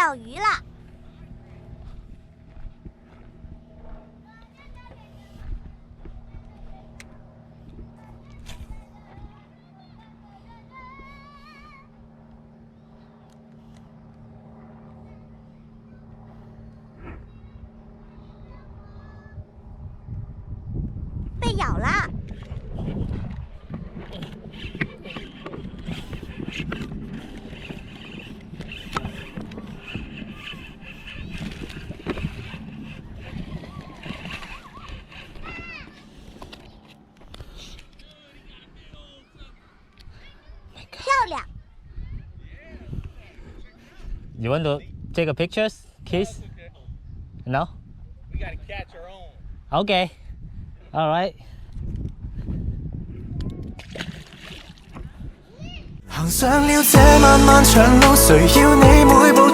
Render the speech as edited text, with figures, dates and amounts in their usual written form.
钓鱼了。被咬了。漂亮。You want to take a pictures, kiss? No? We gotta catch our own. Okay. All right. 行上了這漫漫長路，誰要你每步